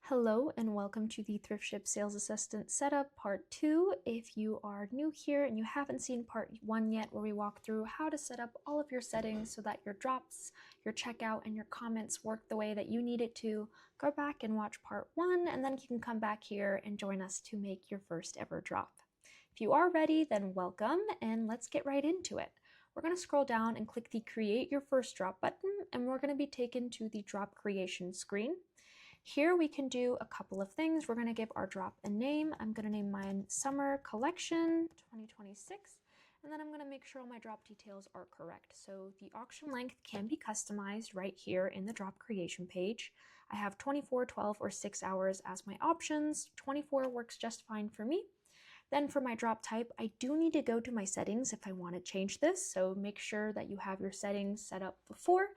Hello and welcome to the Thrift Ship Sales Assistant Setup Part 2. If you are new here and you haven't seen Part 1 yet, where we walk through how to set up all of your settings so that your drops, your checkout, and your comments work the way that you need it to, go back and watch Part 1 and then you can come back here and join us to make your first ever drop. If you are ready, then welcome and let's get right into it. We're going to scroll down and click the Create Your First Drop button, and we're going to be taken to the drop creation screen. Here we can do a couple of things. We're going to give our drop a name. I'm going to name mine Summer Collection 2026, and then I'm going to make sure all my drop details are correct. So the auction length can be customized right here in the drop creation page. I have 24, 12, or 6 hours as my options. 24 works just fine for me. Then for my drop type, I do need to go to my settings if I want to change this. So make sure that you have your settings set up before.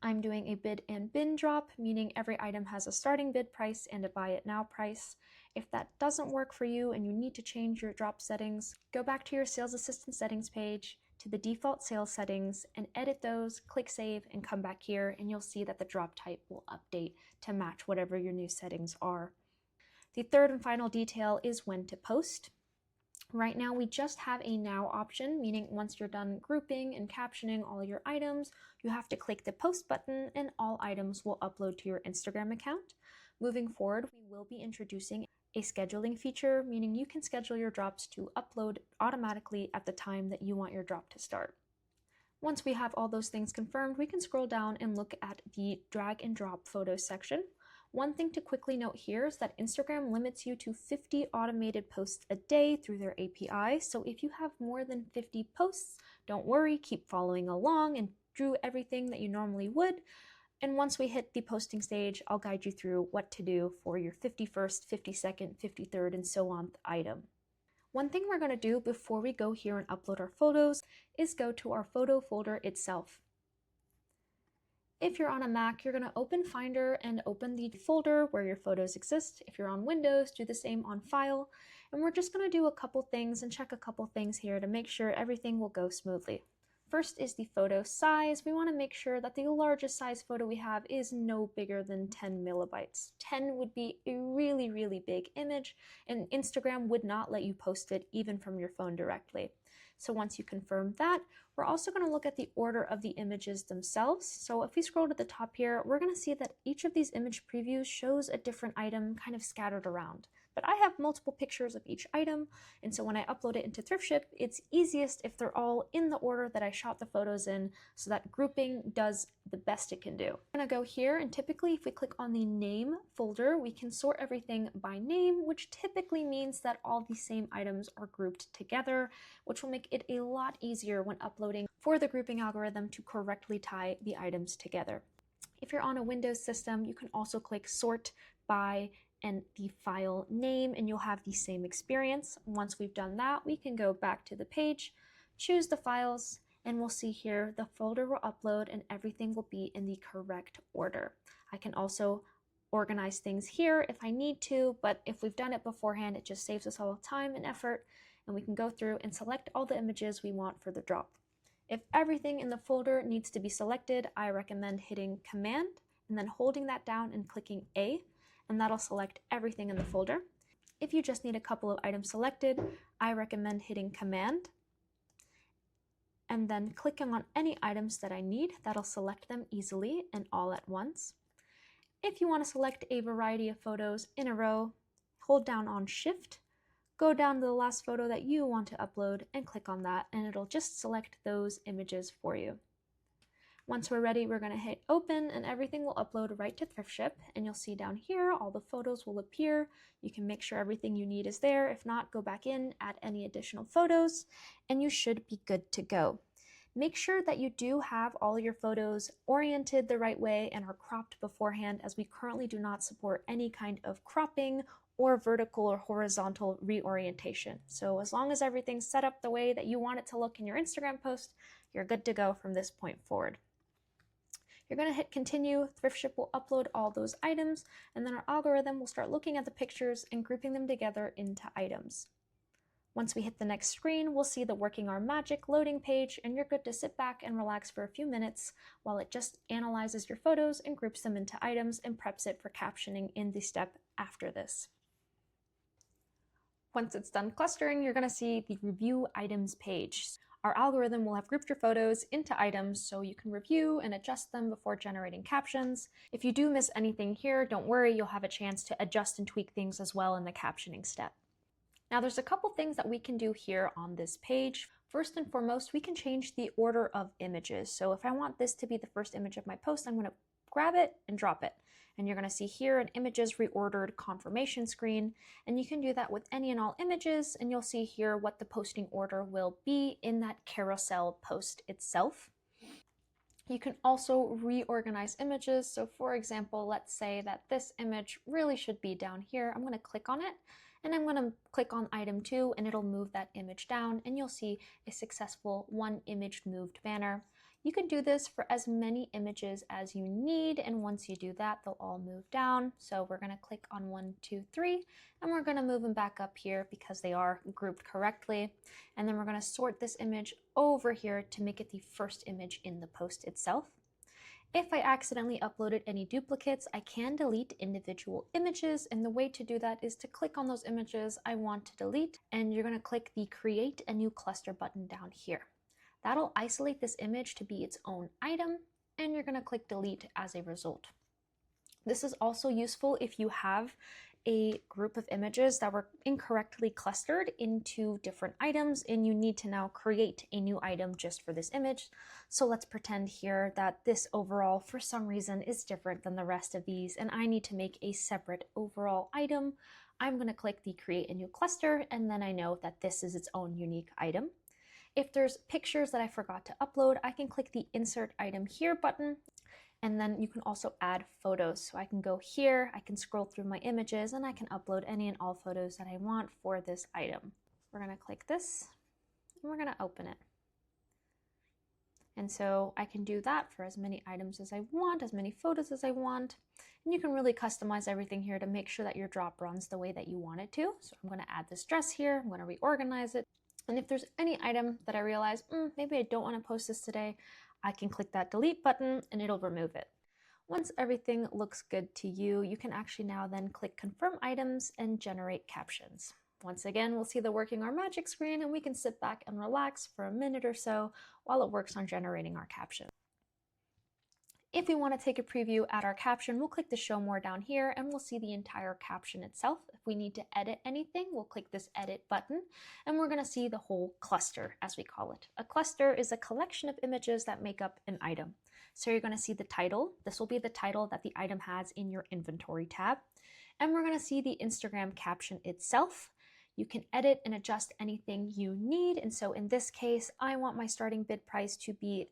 I'm doing a bid and bin drop, meaning every item has a starting bid price and a buy it now price. If that doesn't work for you and you need to change your drop settings, go back to your Sales Assistant settings page, to the default sales settings, and edit those, click save, and come back here, and you'll see that the drop type will update to match whatever your new settings are. The third and final detail is when to post. Right now, we just have a now option, meaning once you're done grouping and captioning all your items, you have to click the post button and all items will upload to your Instagram account. Moving forward, we will be introducing a scheduling feature, meaning you can schedule your drops to upload automatically at the time that you want your drop to start. Once we have all those things confirmed, we can scroll down and look at the drag and drop photos section. One thing to quickly note here is that Instagram limits you to 50 automated posts a day through their API. So if you have more than 50 posts, don't worry, keep following along and do everything that you normally would. And once we hit the posting stage, I'll guide you through what to do for your 51st, 52nd, 53rd, and so on item. One thing we're going to do before we go here and upload our photos is go to our photo folder itself. If you're on a Mac, you're going to open Finder and open the folder where your photos exist. If you're on Windows, do the same on File. And we're just going to do a couple things and check a couple things here to make sure everything will go smoothly. First is the photo size. We want to make sure that the largest size photo we have is no bigger than 10 megabytes. 10 would be a really, really big image, and Instagram would not let you post it even from your phone directly. So once you confirm that, we're also going to look at the order of the images themselves. So if we scroll to the top here, we're going to see that each of these image previews shows a different item kind of scattered around. But I have multiple pictures of each item, and so when I upload it into Thrift Ship, it's easiest if they're all in the order that I shot the photos in, so that grouping does the best it can do. I'm going to go here, and typically if we click on the name folder, we can sort everything by name, which typically means that all the same items are grouped together, which will make it a lot easier when uploading for the grouping algorithm to correctly tie the items together. If you're on a Windows system, you can also click sort by and the file name, and you'll have the same experience. Once we've done that, we can go back to the page, choose the files, and we'll see here the folder will upload and everything will be in the correct order. I can also organize things here if I need to, but if we've done it beforehand, it just saves us all time and effort, and we can go through and select all the images we want for the drop. If everything in the folder needs to be selected, I recommend hitting Command and then holding that down and clicking A, and that'll select everything in the folder. If you just need a couple of items selected, I recommend hitting Command and then clicking on any items that I need. That'll select them easily and all at once. If you want to select a variety of photos in a row, hold down on Shift, go down to the last photo that you want to upload and click on that, and it'll just select those images for you. Once we're ready, we're going to hit open and everything will upload right to Thrift Ship, and you'll see down here all the photos will appear. You can make sure everything you need is there. If not, go back in, add any additional photos, and you should be good to go. Make sure that you do have all your photos oriented the right way and are cropped beforehand, as we currently do not support any kind of cropping or vertical or horizontal reorientation. So as long as everything's set up the way that you want it to look in your Instagram post, you're good to go from this point forward. You're going to hit continue. Thrift Ship will upload all those items, and then our algorithm will start looking at the pictures and grouping them together into items. Once we hit the next screen, we'll see the Working Our Magic loading page, and you're good to sit back and relax for a few minutes while it just analyzes your photos and groups them into items and preps it for captioning in the step after this. Once it's done clustering, you're going to see the Review Items page. Our algorithm will have grouped your photos into items so you can review and adjust them before generating captions. If you do miss anything here, don't worry, you'll have a chance to adjust and tweak things as well in the captioning step. Now there's a couple things that we can do here on this page. First and foremost, we can change the order of images. So if I want this to be the first image of my post, I'm going to grab it and drop it. And you're going to see here an images reordered confirmation screen. And you can do that with any and all images. And you'll see here what the posting order will be in that carousel post itself. You can also reorganize images. So for example, let's say that this image really should be down here. I'm going to click on it. And I'm going to click on item 2 and it'll move that image down and you'll see a successful one image moved banner. You can do this for as many images as you need, and once you do that, they'll all move down. So we're going to click on 1, 2, 3, and we're going to move them back up here because they are grouped correctly. And then we're going to sort this image over here to make it the first image in the post itself. If I accidentally uploaded any duplicates, I can delete individual images, and the way to do that is to click on those images I want to delete, and you're going to click the Create a New Cluster button down here. That'll isolate this image to be its own item, and you're going to click Delete as a result. This is also useful if you have a group of images that were incorrectly clustered into different items and you need to now create a new item just for this image. So let's pretend here that this overall for some reason is different than the rest of these and I need to make a separate overall item. I'm going to click the Create a New Cluster and then I know that this is its own unique item. If there's pictures that I forgot to upload, I can click the Insert Item Here button. And then you can also add photos. So I can go here, I can scroll through my images, and I can upload any and all photos that I want for this item. We're going to click this, and we're going to open it. And so I can do that for as many items as I want, as many photos as I want. And you can really customize everything here to make sure that your drop runs the way that you want it to. So I'm going to add this dress here, I'm going to reorganize it. And if there's any item that I realize, maybe I don't want to post this today, I can click that delete button and it'll remove it. Once everything looks good to you, you can actually now then click confirm items and generate captions. Once again, we'll see the Working Our Magic screen and we can sit back and relax for a minute or so while it works on generating our caption. If we want to take a preview at our caption, we'll click the Show More down here and we'll see the entire caption itself. If we need to edit anything, we'll click this Edit button and we're going to see the whole cluster, as we call it. A cluster is a collection of images that make up an item. So you're going to see the title. This will be the title that the item has in your inventory tab. And we're going to see the Instagram caption itself. You can edit and adjust anything you need. And so in this case, I want my starting bid price to be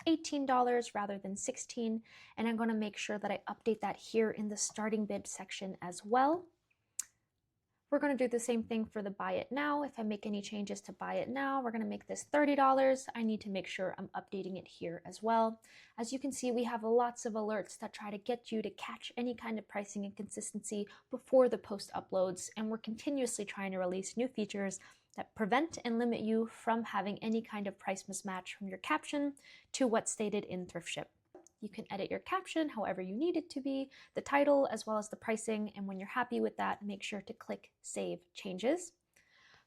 $18 rather than $16, and I'm going to make sure that I update that here in the starting bid section as well. We're going to do the same thing for the buy it now. If I make any changes to buy it now, we're going to make this $30. I need to make sure I'm updating it here as well. As you can see, we have lots of alerts that try to get you to catch any kind of pricing inconsistency before the post uploads, and we're continuously trying to release new features that prevent and limit you from having any kind of price mismatch from your caption to what's stated in Thryft. You can edit your caption however you need it to be, the title as well as the pricing, and when you're happy with that, make sure to click Save Changes.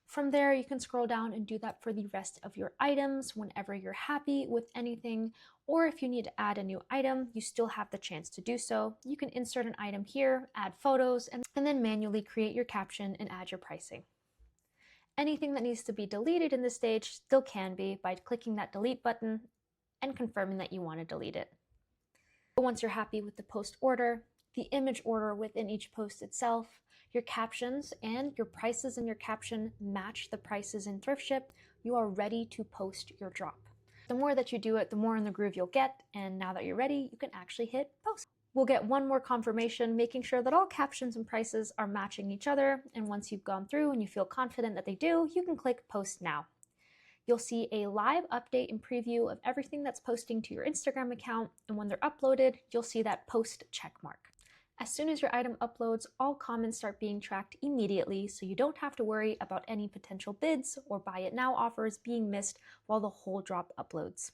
From there, you can scroll down and do that for the rest of your items whenever you're happy with anything, or if you need to add a new item, you still have the chance to do so. You can insert an item here, add photos, and then manually create your caption and add your pricing. Anything that needs to be deleted in this stage still can be by clicking that delete button and confirming that you want to delete it. Once you're happy with the post order, the image order within each post itself, your captions and your prices in your caption match the prices in Thryft, you are ready to post your drop. The more that you do it, the more in the groove you'll get, and now that you're ready, you can actually hit post. We'll get one more confirmation, making sure that all captions and prices are matching each other, and once you've gone through and you feel confident that they do, you can click Post Now. You'll see a live update and preview of everything that's posting to your Instagram account, and when they're uploaded, you'll see that post check mark. As soon as your item uploads, all comments start being tracked immediately, so you don't have to worry about any potential bids or buy it now offers being missed while the whole drop uploads.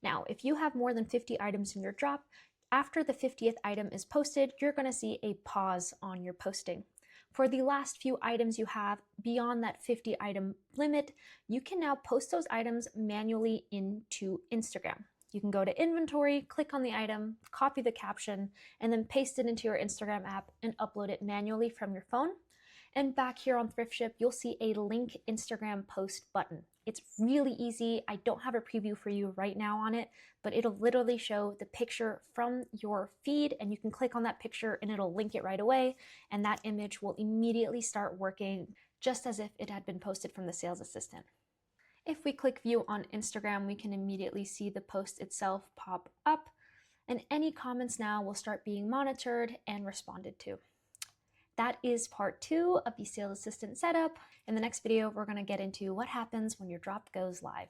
Now, if you have more than 50 items in your drop, after the 50th item is posted, you're going to see a pause on your posting. For the last few items you have beyond that 50 item limit, you can now post those items manually into Instagram. You can go to inventory, click on the item, copy the caption, and then paste it into your Instagram app and upload it manually from your phone. And back here on Thrift, you'll see a link Instagram post button. It's really easy. I don't have a preview for you right now on it, but it'll literally show the picture from your feed, and you can click on that picture and it'll link it right away, and that image will immediately start working just as if it had been posted from the sales assistant. If we click view on Instagram, we can immediately see the post itself pop up, and any comments now will start being monitored and responded to. That is part 2 of the sales assistant setup. In the next video, we're going to get into what happens when your drop goes live.